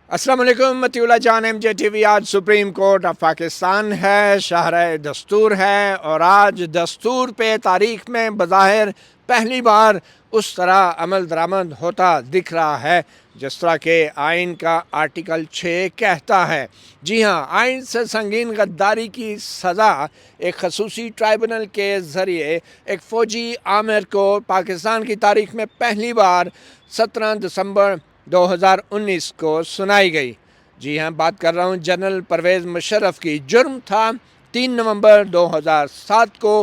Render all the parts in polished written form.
अस्सलाम वालेकुम मतीउल्लाह जान एमजे टीवी। आज सुप्रीम कोर्ट ऑफ पाकिस्तान है, शहर दस्तूर है और आज दस्तूर पे तारीख में बज़ाहिर पहली बार उस तरह अमल दरामद होता दिख रहा है जिस तरह के आइन का आर्टिकल 6 कहता है। जी हाँ, आइन से संगीन गद्दारी की सज़ा एक खसूसी ट्राइब्यूनल के ज़रिए एक फ़ौजी आमिर को पाकिस्तान की तारीख में पहली बार 17 दिसंबर 2019 को सुनाई गई। जी हाँ, बात कर रहा हूँ जनरल परवेज़ मुशर्रफ की। जुर्म था 3 नवंबर 2007 को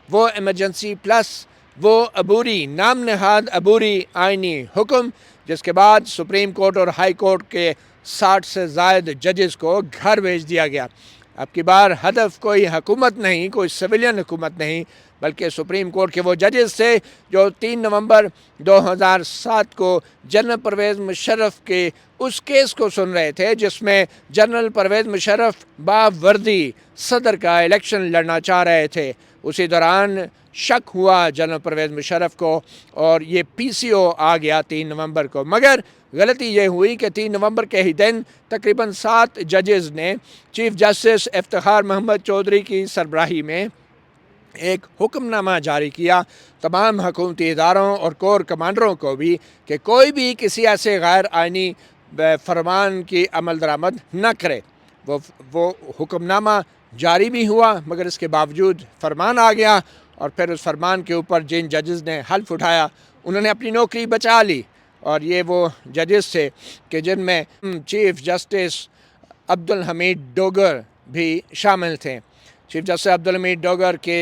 वो इमरजेंसी प्लस वो अबूरी नाम नहाद अबूरी आइनी हुक्म जिसके बाद सुप्रीम कोर्ट और हाई कोर्ट के 60 से ज़ायद जजेस को घर भेज दिया गया। अब की बार हदफ कोई हुकूमत नहीं, कोई सिविलियन हुकूमत नहीं, बल्कि सुप्रीम कोर्ट के वो जजेस थे जो 3 नवंबर 2007 को जनरल परवेज़ मुशर्रफ के उस केस को सुन रहे थे जिसमें जनरल परवेज़ मुशर्रफ बावर्दी सदर का इलेक्शन लड़ना चाह रहे थे। उसी दौरान शक हुआ जनरल परवेज़ मुशर्रफ को और ये पीसीओ आ गया 3 नवंबर को। मगर गलती ये हुई कि 3 नवंबर के ही दिन तकरीबन 7 जजेस ने चीफ जस्टिस इफ्तिखार मोहम्मद चौधरी की सरबराही में एक हुक्मनामा जारी किया तमाम हुकूमती इदारों और कोर कमांडरों को भी कि कोई भी किसी ऐसे गैर आइनी फरमान की अमल दरामद न करे। वो हुक्मनामा जारी भी हुआ मगर इसके बावजूद फरमान आ गया और फिर उस फरमान के ऊपर जिन जजेस ने हल्फ उठाया उन्होंने अपनी नौकरी बचा ली। और ये वो जजेस थे कि जिनमें चीफ जस्टिस अब्दुल हमीद डोगर भी शामिल थे। चीफ जस्टिस अब्दुल हमीद डोगर के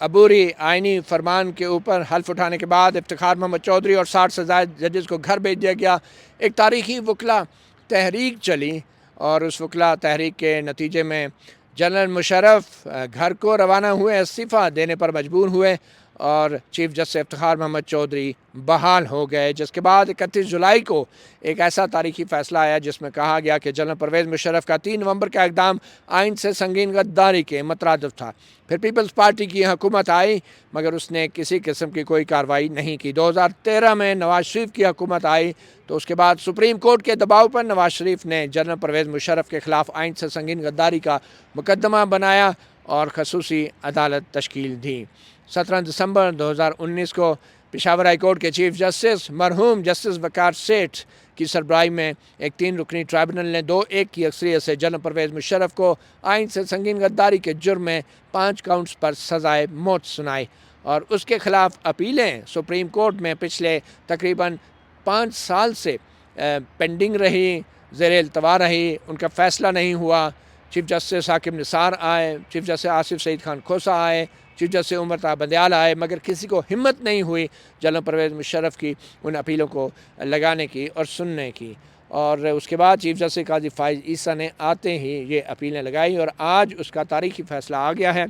अबूरी आइनी फरमान के ऊपर हल्फ उठाने के बाद इफ्तिखार मोहम्मद चौधरी और 60 से ज़ायद जजेस को घर भेज दिया गया। एक तारीखी वकला तहरीक चली और उस वकला तहरीक के नतीजे में जनरल मुशर्रफ घर को रवाना हुए, इस्तीफ़ा देने पर मजबूर हुए और चीफ जस्टिस इफ्तिखार मोहम्मद चौधरी बहाल हो गए। जिसके बाद 31 जुलाई को एक ऐसा तारीखी फ़ैसला आया जिसमें कहा गया कि जनरल परवेज़ मुशर्रफ का 3 नवंबर का इक़दाम आइन से संगीन गद्दारी के मुतरादिफ था। फिर पीपल्स पार्टी की हुकूमत आई मगर उसने किसी किस्म की कोई कार्रवाई नहीं की। 2013 में नवाज शरीफ की हुकूमत आई तो उसके बाद सुप्रीम कोर्ट के दबाव पर नवाज शरीफ ने जनरल परवेज़ मुशर्रफ के ख़िलाफ़ आइन से संगीन गद्दारी का मुकदमा बनाया और खसूसी अदालत तश्कील दी। 17 दिसंबर 2019 को पेशावर हाई कोर्ट के चीफ जस्टिस मरहूम जस्टिस वकार सेठ की सरबराही में एक 3 रुकनी ट्राइब्यूनल ने 2-1 की अक्सरियत से जनरल परवेज़ मुशर्रफ को आइन से संगीन गद्दारी के जुर्म में 5 काउंट्स पर सज़ाए मौत सुनाई और उसके ख़िलाफ़ अपीलें सुप्रीम कोर्ट में पिछले तकरीबन 5 साल से पेंडिंग रही, ज़ेर इल्तवा रही, उनका फ़ैसला नहीं हुआ। चीफ जस्टिस हाकिम निसार आए, चीफ जस्टिस आसिफ सईद खान खोसा आए, चीफ जस्टिस उमर ता बंदयाल आए, मगर किसी को हिम्मत नहीं हुई जनरल परवेज़ मुशर्रफ की उन अपीलों को लगाने की और सुनने की। और उसके बाद चीफ जस्टिस काजी फ़ाइज़ ईसा ने आते ही ये अपीलें लगाई और आज उसका तारीखी फ़ैसला आ गया है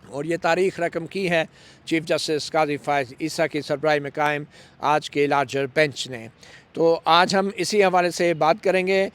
और ये तारीख़ रकम की है चीफ जस्टिस काजी फ़ाइज़ ईसा की सरबराही में कायम आज के लार्जर बेंच ने। तो आज हम इसी हवाले से बात करेंगे।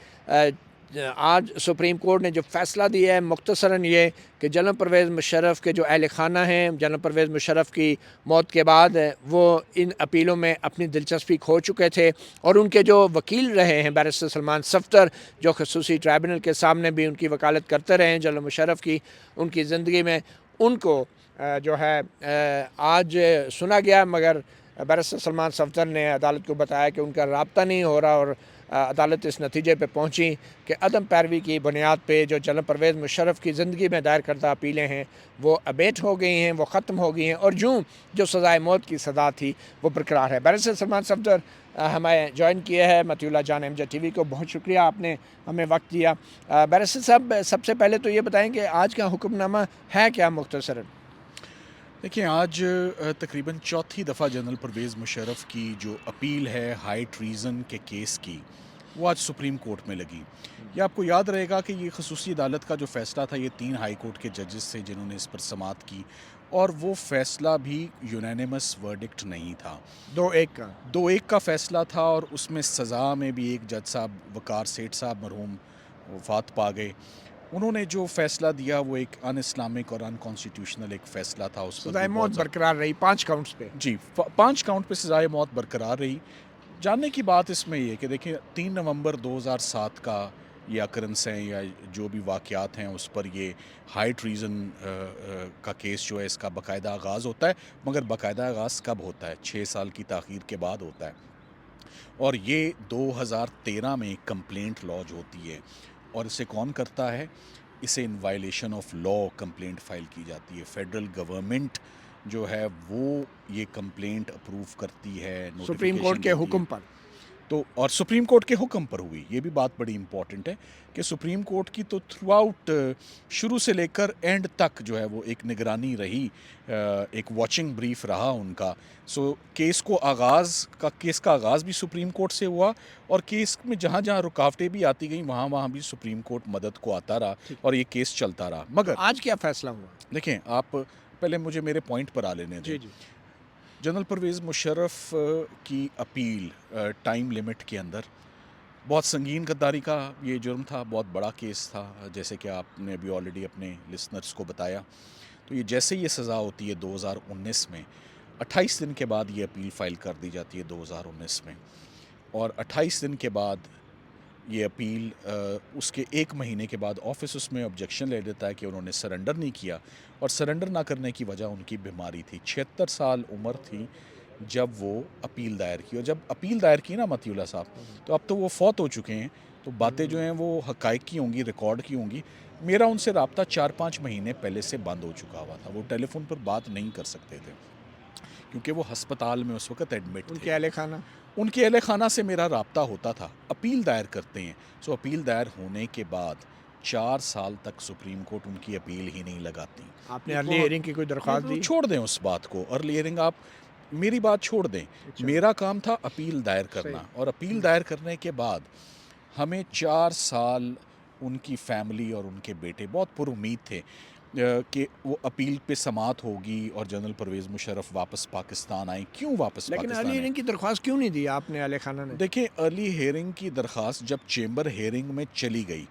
आज सुप्रीम कोर्ट ने जो फ़ैसला दिया है मुख्तसरन ये कि जनरल परवेज़ मुशर्रफ के जो अहल खाना हैं, जनरल परवेज़ मुशर्रफ की मौत के बाद वो इन अपीलों में अपनी दिलचस्पी खो चुके थे और उनके जो वकील रहे हैं बैरिस्टर सलमान सफ्तर जो खसूसी ट्राइब्यूनल के सामने भी उनकी वकालत करते रहे हैं जनरल मुशर्रफ की उनकी ज़िंदगी में, उनको जो है आज सुना गया मगर बैरिस्टर सलमान सफ्तर ने अदालत को बताया कि उनका राब्ता नहीं हो रहा और अदालत इस नतीजे पे पहुंची कि अदम पैरवी की बुनियाद पे जो जनरल परवेज़ मुशर्रफ की ज़िंदगी में दायर करदा अपीलें हैं वो अबेट हो गई हैं, वो ख़त्म हो गई हैं और जो सज़ाए मौत की सज़ा थी वो बरकरार है। बैरिस्टर सलमान सफ्तर हमें ज्वाइन किया है मतीउल्लाह जान एमजे टीवी को, बहुत शुक्रिया आपने हमें वक्त दिया। बैरिस्टर साहब, सबसे पहले तो ये बताएँ कि आज का हुक्मनामा है क्या मुख्तसरन? देखिए, आज तकरीबन चौथी दफ़ा जनरल परवेज़ मुशर्रफ की जो अपील है हाई ट्रीज़न के केस की वो आज सुप्रीम कोर्ट में लगी। ये आपको याद रहेगा कि ये खसूसी अदालत का जो फ़ैसला था ये 3 हाई कोर्ट के जजेस थे जिन्होंने इस पर समाअत की और वो फ़ैसला भी यूनानिमस वर्डिक्ट नहीं था। 2-1 का फ़ैसला था और उसमें सज़ा में भी एक जज साहब वकार सेठ साहब मरहूम वफ़ात पा गए। उन्होंने जो फ़ैसला दिया वो एक अन इस्लामिक और अनकॉन्स्टिट्यूशनल एक फ़ैसला था। उस पर सज़ाए मौत बरकरार रही 5 काउंट्स पे। जी, 5 काउंट पे सज़ाए मौत बरकरार रही। जानने की बात इसमें ये है कि देखिए 3 नवंबर 2007 का ये अकरेंस हैं या जो भी वाक़यात हैं उस पर ये हाई ट्रीज़न का केस जो है इसका बाकायदा आगाज़ होता है, मगर बाकायदा आगाज़ कब होता है? 6 साल की ताख़ीर के बाद होता है और ये 2013 में एक कंप्लेंट लॉन्च होती है और इसे कौन करता है? इसे in violation of law complaint file की जाती है। फ़ेडरल गवर्नमेंट जो है वो ये कंप्लेंट अप्रूव करती है, सुप्रीम नोटिफ़िकेशन कोर्ट के देती है। हुक्म पर। तो और सुप्रीम कोर्ट के हुक्म पर हुई, ये भी बात बड़ी इंपॉर्टेंट है कि सुप्रीम कोर्ट की तो थ्रू आउट शुरू से लेकर एंड तक जो है वो एक निगरानी रही, एक वॉचिंग ब्रीफ रहा उनका। सो केस का आगाज़ भी सुप्रीम कोर्ट से हुआ और केस में जहाँ जहाँ रुकावटें भी आती गई वहाँ वहाँ भी सुप्रीम कोर्ट मदद को आता रहा और ये केस चलता रहा। तो मगर आज क्या फैसला हुआ? देखें, आप पहले मुझे मेरे पॉइंट पर आ लेने दें। जी। जनरल परवेज़ मुशर्रफ की अपील टाइम लिमिट के अंदर, बहुत संगीन गद्दारी का ये जुर्म था, बहुत बड़ा केस था, जैसे कि आपने अभी ऑलरेडी अपने लिसनर्स को बताया। तो ये जैसे ये सज़ा होती है 2019 में, 28 दिन के बाद ये अपील फ़ाइल कर दी जाती है 2019 में और 28 दिन के बाद ये अपील उसके 1 महीने के बाद ऑफिस उसमें ऑब्जेक्शन ले लेता है कि उन्होंने सरेंडर नहीं किया और सरेंडर ना करने की वजह उनकी बीमारी थी। 76 साल उम्र थी जब वो अपील दायर की और जब अपील दायर की ना मतीउल्लाह साहब, तो अब तो वो फौत हो चुके हैं, तो बातें जो हैं वो हक़ाइक़ की होंगी, रिकॉर्ड की होंगी। मेरा उनसे रब्ता 4-5 महीने पहले से बंद हो चुका हुआ था। वो टेलीफोन पर बात नहीं कर सकते थे क्योंकि वो हस्पताल में उस वक़्त एडमिट उनके थे। अहले खाना? उनके अहले खाना से मेरा रब्ता होता था। अपील दायर करते हैं, सो अपील दायर होने के बाद 4 साल तक सुप्रीम कोर्ट उनकी अपील ही नहीं लगाती। आपने ये अर्ली बहुत- हियरिंग की कोई दरख्वास्त ये दी? छोड़ दें उस बात को, अर्ली हियरिंग आप मेरी बात छोड़ दें। अच्छा। मेरा काम था अपील दायर करना और अपील दायर करने के बाद हमें 4 साल उनकी फैमिली और उनके बेटे बहुत पुरुमीद थे कि वो अपील पे समाअत होगी और जनरल परवेज़ मुशर्रफ वापस पाकिस्तान आए। क्यों वापस लेकिन अर्ली पाकिस्तान आए? हियरिंग की दरख्वास्त क्यों नहीं दी आपने अहले खाना ने? देखिए, अर्ली हियरिंग की दरख्वास्त जब चेंबर हियरिंग में चली गई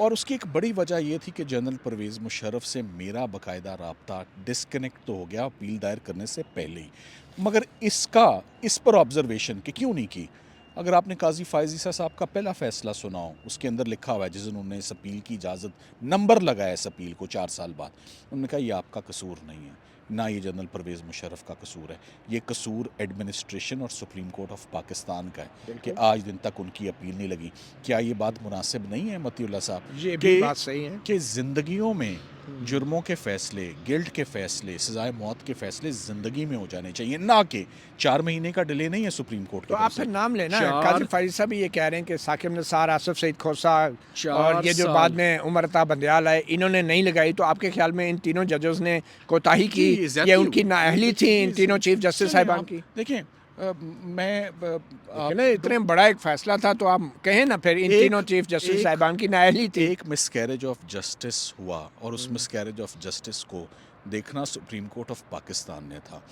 और उसकी एक बड़ी वजह ये थी कि जनरल परवेज़ मुशर्रफ से मेरा बाकायदा रब्ता डिस्कनेक्ट तो हो गया अपील दायर करने से पहले ही, मगर इस पर ऑब्जर्वेशन कि क्यों नहीं की। अगर आपने काजी फ़ायज़ ईसा साहब का पहला फ़ैसला सुना हो, उसके अंदर लिखा हुआ है जिस दिन उन्होंने इस अपील की इजाज़त, नंबर लगाया इस अपील को 4 साल बाद, उन्होंने कहा ये आपका कसूर नहीं है, ना ये जनरल परवेज़ मुशर्रफ का कसूर है, ये कसूर एडमिनिस्ट्रेशन और सुप्रीम कोर्ट ऑफ पाकिस्तान का है कि आज दिन तक उनकी अपील नहीं लगी। क्या ये बात मुनासिब नहीं है मतीउल्लाह साहब ये भी बात सही है कि ज़िंदगियों में जुर्मों के फ़ैसले, गिल्ट के फ़ैसले, सज़ाए मौत के फ़ैसले ज़िंदगी में हो जाने चाहिए, ना कि 4 महीने का डिले नहीं है सुप्रीम कोर्ट की तो तरफ आप से। फिर नाम लेना। चार- काजी फ़ायज़ साहब भी ये कह रहे हैं कि साकिब निसार, आसिफ सईद खोसा और 4 ये जो साल। बाद में उमर अता बंदयाल है, इन्होंने नहीं लगाई। तो आपके ख्याल में इन तीनों जजेस ने कोताही की जी, ज़्यादती या हुई। उनकी नाअहली थी इन तीनों चीफ जस्टिस सुनिए, साहिबान आप की? देखें, मैं लेकिन इतने बड़ा एक फैसला था तो आप कहें ना फिर इन तीनों चीफ जस्टिस साहिबान की नाअहली थी। एक मिसकैरेज ऑफ जस्टिस हुआ और उस मिसकैरेज ऑफ जस्टिस को देखना सुप्रीम कोर्ट ऑफ पाकिस्तान ने था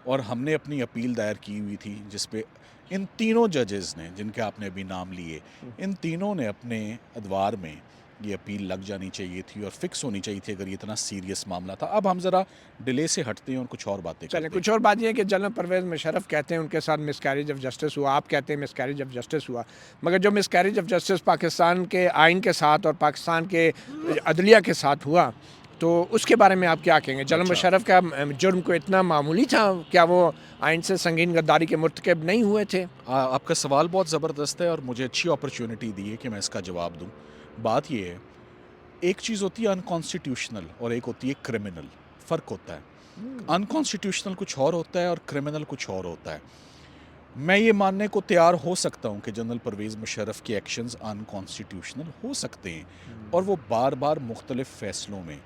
और हमने अपनी अपील दायर की हुई थी जिस पे इन तीनों जजेस ने, जिनके आपने अभी नाम लिए, इन तीनों ने अपने अदवार में ये अपील लग जानी चाहिए थी और फिक्स होनी चाहिए थी अगर ये इतना सीरियस मामला था। अब हम ज़रा डिले से हटते हैं और कुछ और बातें चलें, करते हैं। कुछ और बात ये है कि जनरल परवेज़ मुशर्रफ कहते हैं उनके साथ मिसकैरेज ऑफ जस्टिस हुआ, आप कहते हैं मिसकैरेज ऑफ जस्टिस हुआ, मगर जो मिसकैरेज ऑफ जस्टिस पाकिस्तान के आइन के साथ और पाकिस्तान के अदलिया के साथ हुआ, तो उसके बारे में आप क्या कहेंगे? जनरल अच्छा। मुशर्रफ का जुर्म को इतना मामूली था? क्या वो आइन से संगीन गद्दारी के मुर्तकब नहीं हुए थे? आपका सवाल बहुत ज़बरदस्त है और मुझे अच्छी अपॉर्चुनिटी दी है कि मैं इसका जवाब दूं। बात ये है, एक चीज़ होती है अनकॉन्स्टिट्यूशनल और एक होती है क्रिमिनल, फ़र्क होता है। अनकॉन्स्टिट्यूशनल कुछ और होता है और क्रिमिनल कुछ और होता है। मैं ये मानने को तैयार हो सकता हूँ कि जनरल परवेज़ मुशर्रफ के एक्शंस अनकॉन्स्टिट्यूशनल हो सकते हैं और वो बार बार मुख्तलिफ़ फ़ैसलों में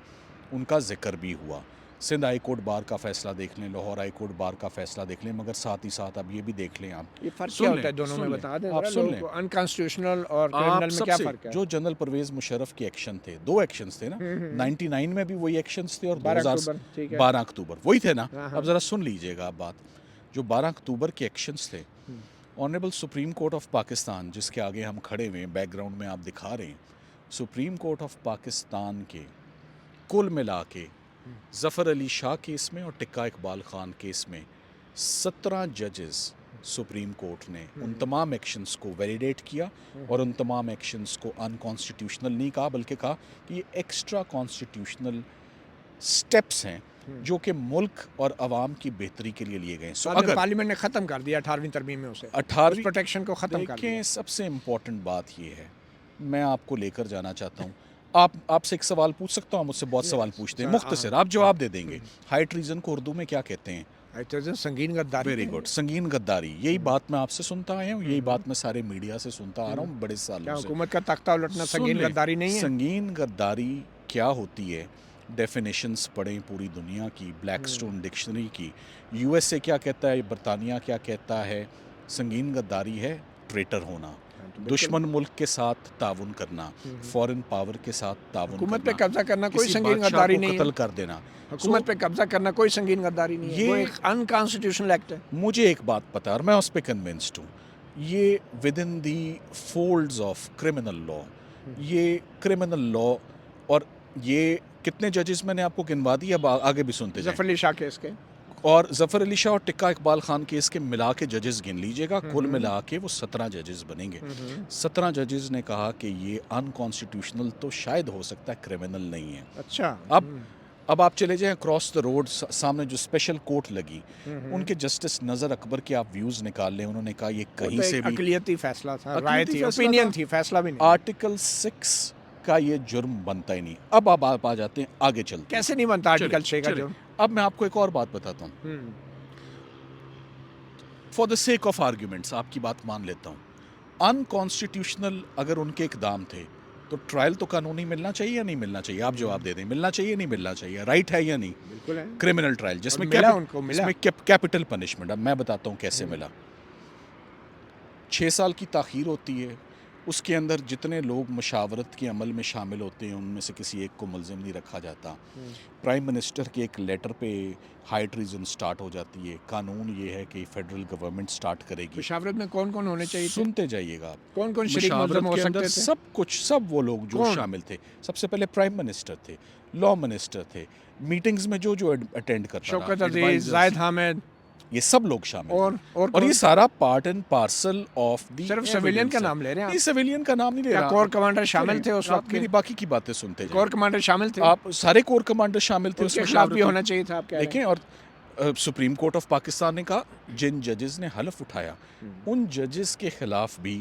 उनका ज़िक्र भी हुआ। सिंध हाई कोर्ट बार का फ़ैसला देख लें, लाहौर हाई कोर्ट बार का फ़ैसला देख लें, मगर साथ ही साथ अब ये भी देख लें आप, ये फ़र्क सुन क्या लें, होता है दोनों सुन में? लें, बता दें आप ज़रा सुन लोगों लें। को, अनकॉन्स्टिट्यूशनल और आप क्रिमिनल में क्या सबसे फ़र्क है? जो जनरल परवेज़ मुशर्रफ के एक्शन थे, 2 एक्शंस थे ना, 99 में भी वही एक्शंस थे और 12 अक्टूबर, ठीक है। 12 अक्टूबर वही थे ना। हाँ। अब ज़रा सुन लीजिएगा आप बात। जो 12 अक्टूबर के एक्शंस थे, honourable supreme court of Pakistan, जिसके आगे हम खड़े हुए हैं, बैकग्राउंड में आप दिखा रहे हैं, सुप्रीम कोर्ट ऑफ पाकिस्तान के कुल मिला के ज़फ़र अली शाह केस में और टिक्का इकबाल ख़ान केस में 17 जजेस सुप्रीम कोर्ट ने उन तमाम एक्शंस को वैलिडेट किया और उन तमाम एक्शंस को अनकॉन्स्टिट्यूशनल नहीं कहा, बल्कि कहा कि ये एक्स्ट्रा कॉन्स्टिट्यूशनल स्टेप्स हैं जो कि मुल्क और आवाम की बेहतरी के लिए लिए गए हैं। सो अगर अगर पार्लियामेंट ने ख़त्म कर दिया 18वीं तरमीम में उसे, 18वीं प्रोटेक्शन को ख़त्म कर दिया। देखें, सबसे इम्पोर्टेंट बात ये है, मैं आपको लेकर जाना चाहता हूँ। आपसे एक सवाल पूछ सकता हूँ? मुझसे बहुत सवाल पूछते हैं, मुख्तसर आप जवाब दे देंगे। हाई ट्रीजन को उर्दू में क्या कहते हैं? संगीन गद्दारी। वेरी गुड, संगीन गद्दारी। यही बात मैं आपसे सुनता आया हूँ, यही बात मैं सारे मीडिया से सुनता आ रहा हूँ बड़े क्या सालों से। हुकूमत का तख्ता उलटना संगीन गद्दारी नहीं है? संगीन गद्दारी क्या होती है? डेफिनेशंस पढ़ें पूरी दुनिया की, ब्लैकस्टोन डिक्शनरी की। यूएसए क्या कहता है, बरतानिया क्या कहता है? संगीन गद्दारी है ट्रेटर होना, दुश्मन मुल्क के साथ ताउन करना, फॉरेन पावर के साथ ताउन हुकूमत पे करना, कब्जा करना कोई किसी संगीन बादशाह गद्दारी को नहीं कत्ल है। कर देना। हुकूमत पे कब्जा करना कोई संगीन गद्दारी नहीं है, वो ये एक अनकॉन्स्टिट्यूशनल एक्ट है। मुझे एक बात पता है और मैं उस पर कन्विंस्ड हूँ, ये with in the folds of criminal law, ये क्रिमिनल लॉ। और ये कितने जजेस मैंने आपको गिनवा दी, अब आगे भी सुनते जाएं। जफर अली शाह केस के और जफ़र अली शाह और टिक्का इकबाल खान केस के मिला के जजेस गिन लीजिएगा, कुल मिला के वो 17 जजेस बनेंगे। 17 जजेस ने कहा कि ये अनकॉन्स्टिट्यूशनल तो शायद हो सकता है, क्रिमिनल नहीं है। अच्छा, अब आप चले जाएं क्रॉस द रोड, सामने जो स्पेशल कोर्ट लगी, उनके जस्टिस नज़र अकबर के आप व्यूज़ निकाल लें, उन्होंने कहा ये कहीं से भी अकलियती फैसला था, राय अकलियती थी, फैसला ओपिनियन था। थी, फैसला भी नहीं। आर्टिकल 6 का ये जुर्म बनता ही नहीं। अब आप आ जाते हैं, आगे चलते हैं। कैसे नहीं बनता आर्टिकल 6 का चलिए, जुर्म? अब मैं आपको एक और बात बताता हूँ, for the sake of arguments आपकी बात मान लेता हूँ। अनकॉन्स्टिट्यूशनल अगर उनके इकदाम थे तो ट्रायल तो कानूनी मिलना चाहिए या नहीं मिलना चाहिए? आप जवाब दे दें, मिलना चाहिए नहीं मिलना चाहिए? राइट है या नहीं? बिल्कुल है। क्रिमिनल ट्रायल जिसमें मिला उनको, मिला। Capital punishment. अब मैं बताता हूँ कैसे मिला। 6 साल की ताख़ीर होती है, उसके अंदर जितने लोग मशावरत के अमल में शामिल होते हैं उनमें से किसी एक को मुलजिम नहीं रखा जाता। प्राइम मिनिस्टर के एक लेटर पे हाई ट्रीजन स्टार्ट हो जाती है। कानून ये है कि फेडरल गवर्नमेंट स्टार्ट करेगी। मुशावरत में कौन कौन होने चाहिए थे? सुनते जाइएगा आप। कौन कौन शरीक मुशावरत मुलज़म हो के सकते अंदर थे? सब कुछ, सब वो लोग जो कौन? शामिल थे। सबसे पहले प्राइम मिनिस्टर थे, लॉ मिनिस्टर थे, मीटिंग्स में जो अटेंड करता था, शौकत अजीज, advisors, जाहिद हामिद ये सब लोग शामिल थे। और ये सारा part and parcel of the. सिर्फ सिविलियन का नाम ले रहे हैं नहीं, सिविलियन का नाम नहीं ले क्या रहा। कोर कमांडर शामिल थे उस आप वक्त? मेरी बाकी की बातें सुनते जाइए। कोर कमांडर शामिल थे? आप सारे कोर कमांडर शामिल थे उसके उसमें। खिलाफ भी होना चाहिए था, आप कह रहे हैं? देखें, और सुप्रीम कोर्ट ऑफ पाकिस्तान ने कहा जिन जजेस ने हलफ उठाया उन जजेस के खिलाफ भी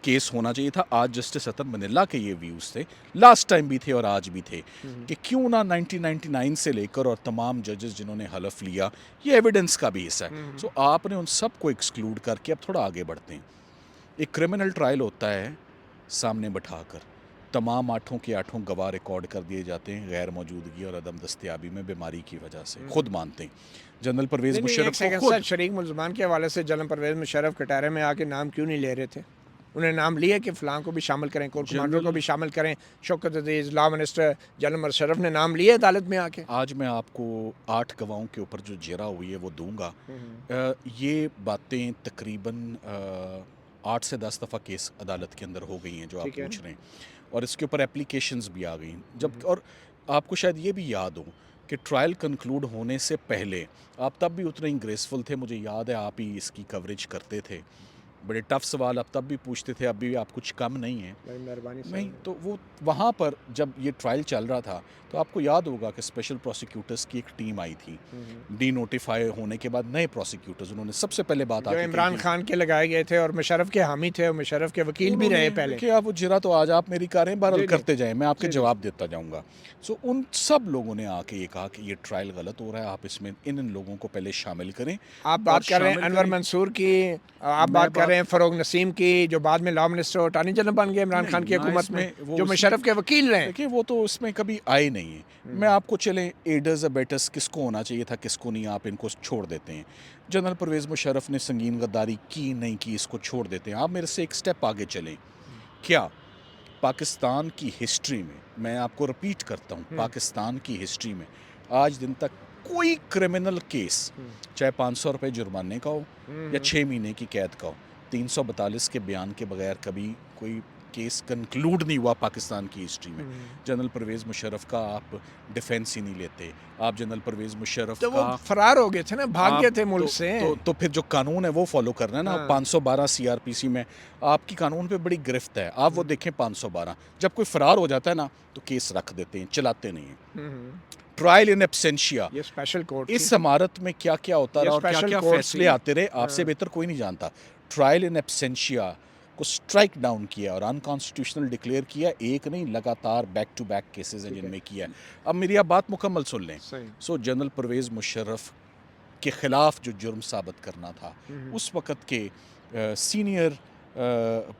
केस होना चाहिए था। आज जस्टिस अतर मनिल्ला के ये व्यूज़ थे, लास्ट टाइम भी थे और आज भी थे, कि क्यों ना 1999 से लेकर और तमाम जजेस जिन्होंने हलफ लिया, ये एविडेंस का भी हिस्सा है। सो आपने उन सब को एक्सक्लूड करके अब थोड़ा आगे बढ़ते हैं। एक क्रिमिनल ट्रायल होता है, सामने बैठाकर तमाम 8 के 8 गवाह रिकॉर्ड कर दिए जाते हैं गैर मौजूदगी और अदम दस्तियाबी में बीमारी की वजह से, खुद मानते हैं। जनरल परवेज़ मुशर्रफ को खुद शरीक मुलजमान के हवाले से जनरल परवेज़ मुशर्रफ कटारे में आके नाम क्यों नहीं ले रहे थे? उन्हें नाम लिए कि फ़लाँ को भी शामिल करें, कोर कमांडर को भी शामिल करें। शौकत अजीज़, लॉ मिनिस्टर जनरल मुशर्रफ ने नाम लिए अदालत में आके। आज मैं आपको 8 गवाहों के ऊपर जो जेरा हुई है वो दूंगा। ये बातें तकरीबन 8 से 10 दफ़ा केस अदालत के अंदर हो गई हैं जो आप पूछ रहे हैं, और इसके ऊपर एप्लीकेशंस भी आ गई। जब और आपको शायद ये भी याद हो कि ट्रायल कंक्लूड होने से पहले आप तब भी उतने ही ग्रेसफुल थे। मुझे याद है आप ही इसकी कवरेज करते थे, बड़े टफ सवाल आप तब भी पूछते थे, अब भी आप कुछ कम नहीं हैं। मेहरबानी नहीं, तो वो वहाँ पर जब ये ट्रायल चल रहा था तो आपको याद होगा कि स्पेशल प्रोसिक्यूटर्स की एक टीम आई थी। डी नोटिफाई होने के बाद नए प्रोसिक्यूटर्स, उन्होंने सबसे पहले बात जो इमरान खान के लगाए गए थे और मुशर्रफ के हामी थे और मुशर्रफ के वकील भी रहे पहले। कि आप वो जिरा तो आज आप मेरी कारें बहरहाल करते जाएं, मैं आपके जवाब देता जाऊंगा। सो उन सब लोगों ने आके ये कहा कि ये ट्रायल गलत हो रहा है, आप इसमें इन लोगों को पहले शामिल करें। आप बात कर रहे हैं अनवर मंसूर की, आप बात कर रहे हैं फ़रोग नसीम की, जो बाद में लॉ मिनिस्टर और अटॉर्नी जनरल बन गए इमरान खान की हुकूमत में, जो मुशर्रफ के वकील रहे। देखिए, वो तो इसमें कभी आए नहीं है। मैं आपको चलें एडर्स अबेटर्स किसको होना चाहिए था, किसको नहीं, आप इनको छोड़ देते हैं। जनरल परवेज़ मुशर्रफ ने संगीन गद्दारी की नहीं की, इसको छोड़ देते हैं। आप मेरे से एक स्टेप आगे चलें। क्या पाकिस्तान की हिस्ट्री में, मैं आपको रिपीट करता हूँ, पाकिस्तान की हिस्ट्री में आज दिन तक कोई क्रिमिनल केस, चाहे 500 रुपये जुर्माने का हो या 6 महीने की कैद का हो, 342 के बयान के बगैर कभी कोई केस कंक्लूड नहीं हुआ पाकिस्तान की हिस्ट्री में। जनरल परवेज़ मुशर्रफ का आप डिफेंस ही नहीं लेते, आप जनरल परवेज़ मुशर्रफ तो का वो फरार हो गए थे ना, भाग आप गए थे मुल्क तो, से। तो फिर जो कानून है वो फॉलो करना है ना। हाँ। 512 सीआरपीसी में आपकी कानून पे बड़ी गिरफ्त है, आप वो देखें 512। जब कोई फरार हो जाता है ना तो केस रख देते हैं, चलाते नहीं हैं। ट्रायल इन एब्सेंशिया, ये स्पेशल कोर्ट इस इमारत में क्या क्या होता ये रहा और क्या special क्या court फैसले थी। आते रहे, आपसे बेहतर कोई नहीं जानता। ट्रायल इन एब्सेंशिया को स्ट्राइक डाउन किया और अनकॉन्स्टिट्यूशनल डिक्लेयर किया। एक नहीं, लगातार बैक टू बैक केसेस हैं जिनमें किया है। अब मेरी आप बात मुकम्मल सुन लें। सही। सो जनरल परवेज़ मुशर्रफ के ख़िलाफ़ जो जुर्म साबित करना था, उस वक़्त के सीनियर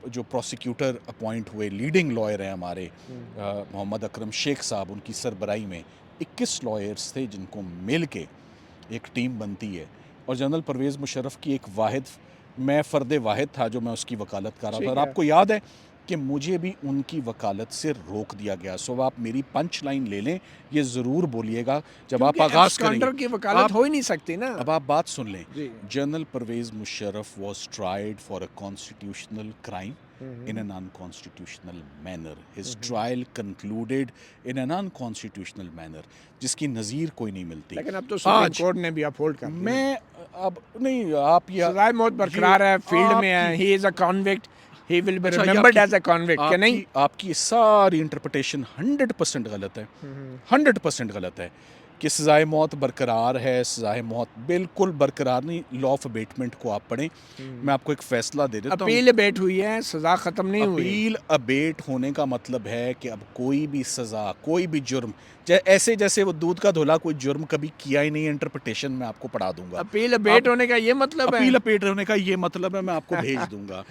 जो प्रोसिक्यूटर अपॉइंट हुए, लीडिंग लॉयर हैं हमारे, मोहम्मद अकरम शेख साहब, उनकी सरबराही में 21 लॉयर्स थे जिनको मिल के एक टीम बनती है। और जनरल परवेज़ मुशर्रफ की एक मैं फ़र्द वाहिद था जो मैं उसकी वकालत कर रहा था। ठीक और है। आपको याद है कि मुझे भी उनकी वकालत से रोक दिया गया। सो आप मेरी पंच लाइन ले लें, ये ज़रूर बोलिएगा जब आप क्योंकि आगाज़ करेंगे। एब्सकॉन्डर की वकालत हो ही नहीं सकती ना। अब आप बात सुन लें। जी। General Parvez Musharraf was tried for a constitutional crime in an unconstitutional manner. His trial concluded in an unconstitutional manner, जिसकी नज़ीर कोई नहीं मिलती। लेकिन अब तो सुप्रीम आज कोर्ट ने भी अपहोल्ड कर दिया। मैं अब नहीं, आप ये सजाए मौत बरकरार है, फील्ड में है, आपकी- he is a convict, he will be अच्छा, ये रिमेंबर्ड आपकी- एज अ कॉन्विक्ट, क्या नहीं? आपकी सारी इंटरप्रिटेशन 100% गलत है। 100% गलत है कि सजाए मौत बरकरार है। सजाए मौत बिल्कुल बरकरार नहीं। लॉ ऑफ अबेटमेंट को आप पढ़ें, मैं आपको एक फैसला दे देता हूँ। अपील अबेट हुई है, सजा खत्म नहीं हुई। अपील अबेट होने का मतलब है कि अब कोई भी सज़ा, कोई भी जुर्म, ऐसे जैसे वो दूध का धोला कोई जुर्म कभी किया ही नहीं है, इंटरप्रिटेशन मैं आपको पढ़ा दूंगा। अपील अबेट होने का ये मतलब है? अपील अबेट होने का ये मतलब है, मैं आपको भेज दूंगा।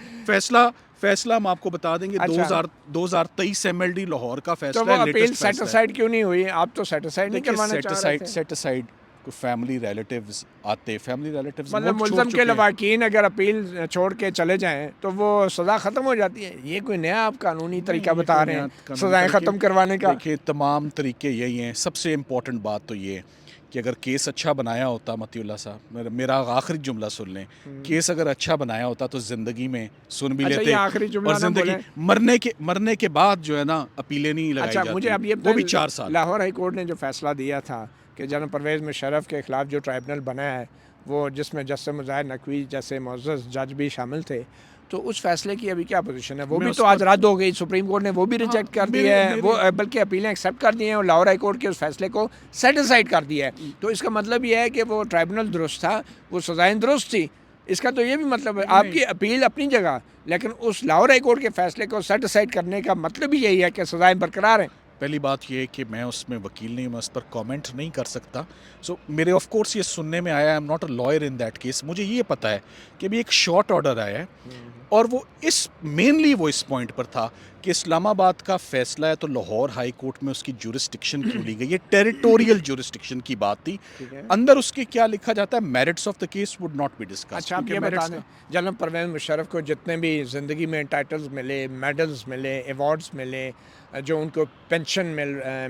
फैसला हम आपको बता देंगे। अच्छा। 2023 MLD लाहौर का तो फैसला वो है, अपील लेटेस्ट सेट फैसला है। असाइड क्यों नहीं हुई? आप तो सेट असाइड नहीं करवाना चाह रहे थे। सेट असाइड कोई फैमिली रिलेटिव्स आते, फैमिली रिलेटिव्स मतलब मुल्ज़म के लवाकीन अगर अपील छोड़ के चले जाएं तो वो सज़ा ख़त्म हो जाती है। ये कोई नया आप कानूनी तरीका बता रहे हैं सज़ाएं ख़त्म करवाने का? देखिए, तमाम तरीके यही हैं। सबसे इम्पोर्टेंट बात तो ये कि अगर केस अच्छा बनाया होता, मतीउल्लाह साहब, मेरा आखिरी जुमला सुन लें। केस अगर अच्छा बनाया होता तो ज़िंदगी में सुन भी अच्छा, लेते। ये आखिरी जुमला और ना ज़िंदगी बोलें। मरने के बाद जो है ना, अपीलें नहीं लगाई अच्छा, जाती। मुझे अब ये वो भी बताएं, 4 साल। लाहौर हाई कोर्ट ने जो फैसला दिया था कि जनरल परवेज़ मुशर्रफ के ख़िलाफ़ जो ट्राइब्यूनल बना है, वो जिसमें जस्टिस मुज़ाहिर नकवी जैसे मुअज़्ज़ज़ जज भी शामिल थे, तो उस फैसले की अभी क्या पोजीशन है? वो मैं भी उस तो आज रद्द हो गई। सुप्रीम कोर्ट ने वो भी हाँ, रिजेक्ट कर दी मेरे- है, मेरे- वो बल्कि अपीलें एक्सेप्ट कर दी हैं और लाहौर हाई कोर्ट के उस फैसले को सेट असाइड कर दिया है। तो इसका मतलब ये है कि वो ट्राइब्यूनल दुरुस्त था, वो सज़ाएं दुरुस्त थी। इसका तो ये भी मतलब है, आपकी अपील अपनी जगह, लेकिन उस लाहौर हाई कोर्ट के फैसले को सेट असाइड करने का मतलब ही यही है कि सज़ाएं बरकरार हैं। पहली बात ये है कि मैं उसमें वकील नहीं, मैं उस पर कमेंट नहीं कर सकता। सो मेरे ऑफ कोर्स ये सुनने में आया, I am not a lawyer in that case. मुझे ये पता है कि अभी एक शॉर्ट ऑर्डर आया है और वो मेनली वो इस पॉइंट पर था कि इस्लामाबाद का फैसला है तो लाहौर हाई कोर्ट में उसकी जुरिस्डिक्शन क्यों ली गई। ये टेरिटोरियल जुरिस्डिक्शन की बात थी। ठीक है। अंदर उसके क्या लिखा जाता है, merits of the case would not be discussed. अच्छा, आप ये बता दें, जनरल परवेज़ मुशर्रफ को जितने भी ज़िंदगी में टाइटल्स मिले, मेडल्स मिले, अवार्ड्स मिले, जो उनको पेंशन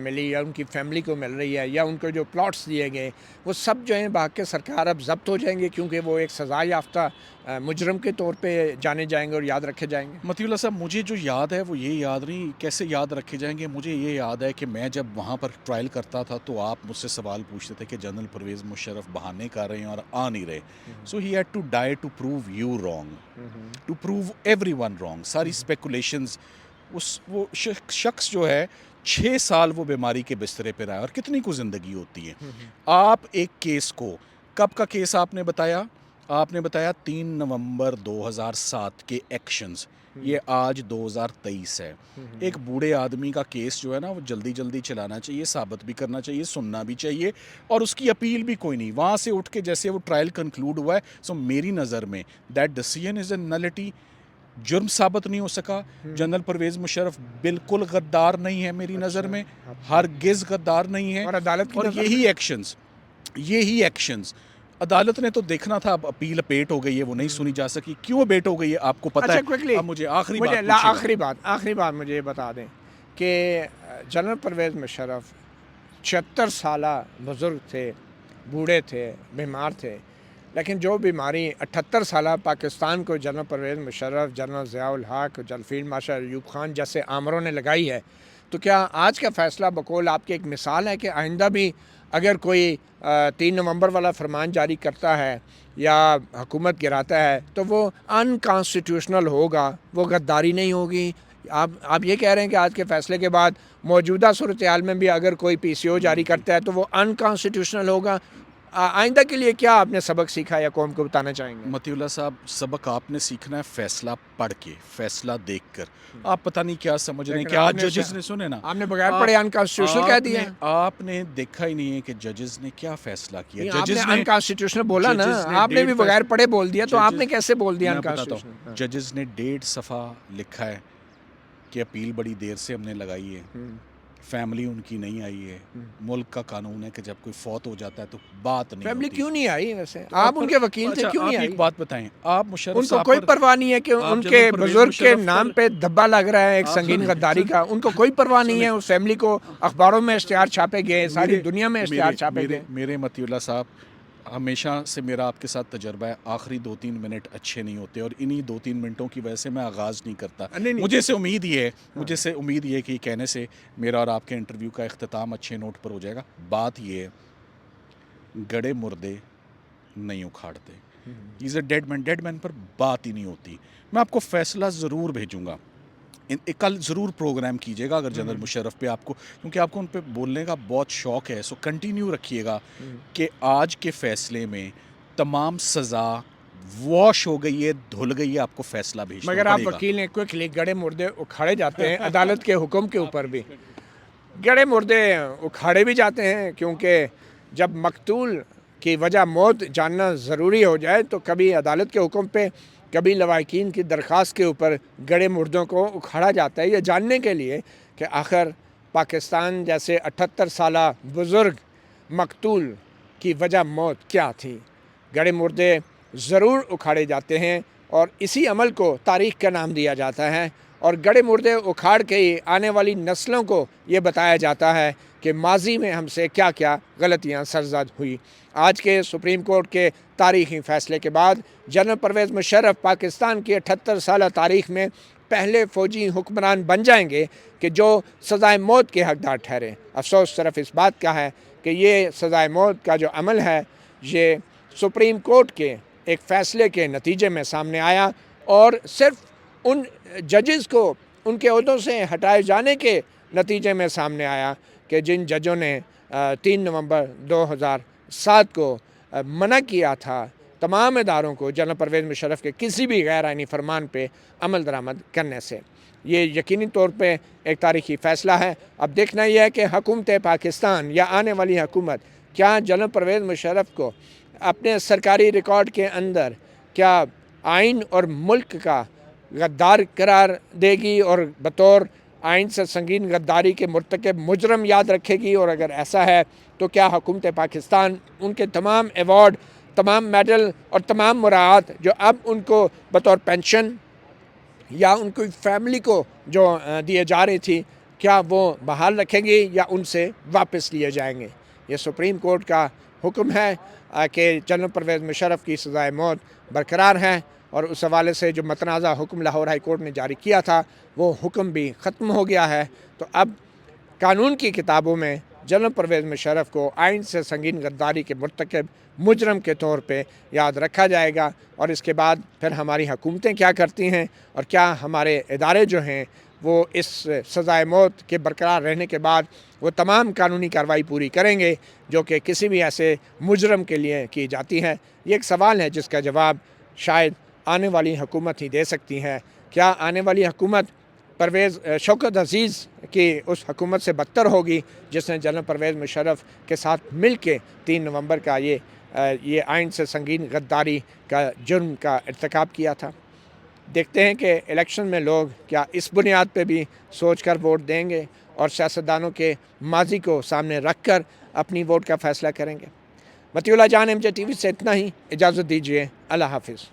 मिली या उनकी फैमिली को मिल रही है, या उनको जो प्लॉट्स दिए गए, वो सब जो हैं भाग के सरकार अब जब्त हो जाएंगे, क्योंकि वो एक सज़ा याफ्ता मुजरम के तौर पे जाने जाएंगे और याद रखे जाएंगे। मतीउल्लाह साहब, मुझे जो याद है वो ये याद नहीं, कैसे याद रखे जाएंगे। मुझे ये याद है कि मैं जब वहाँ पर ट्रायल करता था तो आप मुझसे सवाल पूछते थे कि जनरल परवेज़ मुशर्रफ बहाने कर रहे हैं और आ नहीं रहे। So he had to die to prove you wrong, to prove everyone wrong. सारी स्पेकुलेशंस, वो शख्स जो है 6 साल वो बीमारी के बिस्तरे पर रहा, और कितनी को ज़िंदगी होती है। आप एक केस को, कब का केस आपने बताया? आपने बताया 3 नवंबर 2007 के एक्शंस। ये आज 2023 है। एक बूढ़े आदमी का केस जो है ना, वो जल्दी जल्दी चलाना चाहिए, साबित भी करना चाहिए, सुनना भी चाहिए, और उसकी अपील भी कोई नहीं। वहाँ से उठ के जैसे वो ट्रायल कंक्लूड हुआ है, सो मेरी नज़र में that decision is a nullity. जुर्म साबित नहीं हो सका। जनरल परवेज़ मुशर्रफ बिल्कुल गद्दार नहीं है मेरी नज़र में, हरगिज़ गद्दार नहीं है। और अदालत की और नज़र यही एक्शंस अदालत ने तो देखना था। अब अपील अपेट हो गई है, वो नहीं सुनी जा सकी। क्यों अपेट हो गई है आपको पता अच्छा, है? क्विकली अब मुझे आखिरी बात मुझे ये बता दें कि जनरल परवेज़ मुशर्रफ 76 साला बुज़ुर्ग थे, बूढ़े थे, बीमार थे, لیکن جو بیماری 78 سالہ پاکستان کو جنرل پرویز مشرف، جنرل ضیاء الحق، general field marshal Ayub Khan جیسے آمروں نے لگائی ہے، تو کیا آج کا فیصلہ بقول آپ کی ایک مثال ہے کہ آئندہ بھی اگر کوئی 3 نومبر والا فرمان جاری کرتا ہے یا حکومت گراتا ہے تو وہ انکانسٹیٹیوشنل ہوگا، وہ غداری نہیں ہوگی؟ آپ یہ کہہ رہے ہیں کہ آج کے فیصلے کے بعد موجودہ صورتحال میں بھی اگر کوئی پی سی او جاری کرتا ہے تو وہ انکانسٹیٹیوشنل ہوگا؟ آئندہ کے لیے کیا آپ نے سبق سیکھا یا قوم کو بتانا چاہیں گے؟ متی اللہ صاحب، سبق آپ نے سیکھنا ہے فیصلہ پڑھ کے، فیصلہ دیکھ کر۔ آپ پتہ نہیں کیا سمجھ رہے ہیں کہ آج ججز نے، سنے نا، آپ نے بغیر پڑھے انکانسٹیٹیوشنل کہہ دیا۔ آپ نے دیکھا ہی نہیں ہے کہ ججز نے کیا فیصلہ کیا۔ آپ نے انکانسٹیٹیوشنل بولا نا، آپ نے بھی بغیر پڑھے بول دیا، تو آپ نے کیسے بول دیا انکانسٹیٹیوشنل؟ ججز نے 1.5 صفحہ لکھا ہے کہ اپیل بڑی دیر سے ہم نے لگائی ہے، فیملی ان کی نہیں آئی ہے، ملک کا قانون ہے کہ جب کوئی فوت ہو جاتا ہے تو بات نہیں فیملی ہوتی۔ کیوں نہیں آئی؟ ویسے آپ ان کے وکیل تھے، کیوں نہیں آپ آئی؟ ایک بات بتائیں، آپ مشرف ان کو صاحب کوئی پر، پرواہ نہیں ہے کہ ان کے بزرگ کے نام پہ دھبا لگ رہا ہے ایک سنگین غداری کا، ان کو کوئی پرواہ نہیں ہے؟ اس فیملی کو اخباروں میں اشتہار چھاپے گئے، ساری دنیا میں اشتہار چھاپے گئے۔ میرے متی اللہ صاحب، ہمیشہ سے میرا آپ کے ساتھ تجربہ ہے، آخری 2-3 منٹ اچھے نہیں ہوتے، اور انہی 2-3 منٹوں کی وجہ سے میں آغاز نہیں کرتا۔ مجھے سے امید یہ ہے کہ یہ کہنے سے میرا اور آپ کے انٹرویو کا اختتام اچھے نوٹ پر ہو جائے گا۔ بات یہ ہے، گڑے مردے نہیں اکھاڑتے، از اے ڈیڈ مین پر بات ہی نہیں ہوتی۔ میں آپ کو فیصلہ ضرور بھیجوں گا، کل ضرور پروگرام کیجیے گا اگر جنرل مشرف پہ آپ کو، کیونکہ آپ کو ان پہ بولنے کا بہت شوق ہے، سو کنٹینیو رکھیے گا کہ آج کے فیصلے میں تمام سزا واش ہو گئی ہے، دھل گئی ہے، آپ کو فیصلہ بھیجنا مگر آپ پڑے گا۔ وکیل ہیں، کوئکلی گڑے مردے اکھاڑے جاتے ہیں عدالت کے حکم کے اوپر بھی، گڑے مردے اکھاڑے بھی جاتے ہیں، کیونکہ جب مقتول کی وجہ موت جاننا ضروری ہو جائے تو کبھی عدالت کے حکم پہ، کبھی لواحقین کی درخواست کے اوپر گڑے مردوں کو اکھاڑا جاتا ہے، یہ جاننے کے لیے کہ آخر پاکستان جیسے 78 سالہ بزرگ مقتول کی وجہ موت کیا تھی۔ گڑے مردے ضرور اکھاڑے جاتے ہیں، اور اسی عمل کو تاریخ کا نام دیا جاتا ہے، اور گڑے مردے اکھاڑ کے ہی آنے والی نسلوں کو یہ بتایا جاتا ہے کہ ماضی میں ہم سے کیا کیا غلطیاں سرزد ہوئی۔ آج کے سپریم کورٹ کے تاریخی فیصلے کے بعد جنرل پرویز مشرف پاکستان کی 78 سالہ تاریخ میں پہلے فوجی حکمران بن جائیں گے کہ جو سزائے موت کے حقدار ٹھہرے۔ افسوس صرف اس بات کا ہے کہ یہ سزائے موت کا جو عمل ہے یہ سپریم کورٹ کے ایک فیصلے کے نتیجے میں سامنے آیا، اور صرف ان ججز کو ان کے عہدوں سے ہٹائے جانے کے نتیجے میں سامنے آیا کہ جن ججوں نے 3 نومبر 2007 کو منع کیا تھا تمام اداروں کو جنرل پرویز مشرف کے کسی بھی غیر آئینی فرمان پہ عمل درآمد کرنے سے۔ یہ یقینی طور پہ ایک تاریخی فیصلہ ہے۔ اب دیکھنا یہ ہے کہ حکومت پاکستان یا آنے والی حکومت کیا جنرل پرویز مشرف کو اپنے سرکاری ریکارڈ کے اندر کیا آئین اور ملک کا غدار قرار دے گی اور بطور آئین سے سنگین غداری کے مرتکب مجرم یاد رکھے گی، اور اگر ایسا ہے تو کیا حکومت پاکستان ان کے تمام ایوارڈ، تمام میڈل اور تمام مراعات جو اب ان کو بطور پینشن یا ان کی فیملی کو جو دیے جا رہی تھی، کیا وہ بحال رکھیں گی یا ان سے واپس لیے جائیں گے؟ یہ سپریم کورٹ کا حکم ہے کہ جنرل پرویز مشرف کی سزائے موت برقرار ہے، اور اس حوالے سے جو متنازع حکم لاہور ہائی کورٹ نے جاری کیا تھا وہ حکم بھی ختم ہو گیا ہے۔ تو اب قانون کی کتابوں میں جنرل پرویز مشرف کو آئین سے سنگین غداری کے مرتکب مجرم کے طور پہ یاد رکھا جائے گا، اور اس کے بعد پھر ہماری حکومتیں کیا کرتی ہیں اور کیا ہمارے ادارے جو ہیں وہ اس سزائے موت کے برقرار رہنے کے بعد وہ تمام قانونی کارروائی پوری کریں گے جو کہ کسی بھی ایسے مجرم کے لیے کی جاتی ہے۔ یہ ایک سوال ہے جس کا جواب شاید آنے والی حکومت ہی دے سکتی ہے۔ کیا آنے والی حکومت شوکت عزیز کی اس حکومت سے بدتر ہوگی جس نے جنرل پرویز مشرف کے ساتھ مل کے 3 نومبر کا یہ آئین سے سنگین غداری کا جرم کا ارتکاب کیا تھا؟ دیکھتے ہیں کہ الیکشن میں لوگ کیا اس بنیاد پہ بھی سوچ کر ووٹ دیں گے اور سیاستدانوں کے ماضی کو سامنے رکھ کر اپنی ووٹ کا فیصلہ کریں گے۔ متی اللہ جان MJ TV سے اتنا ہی، اجازت دیجیے، اللہ حافظ۔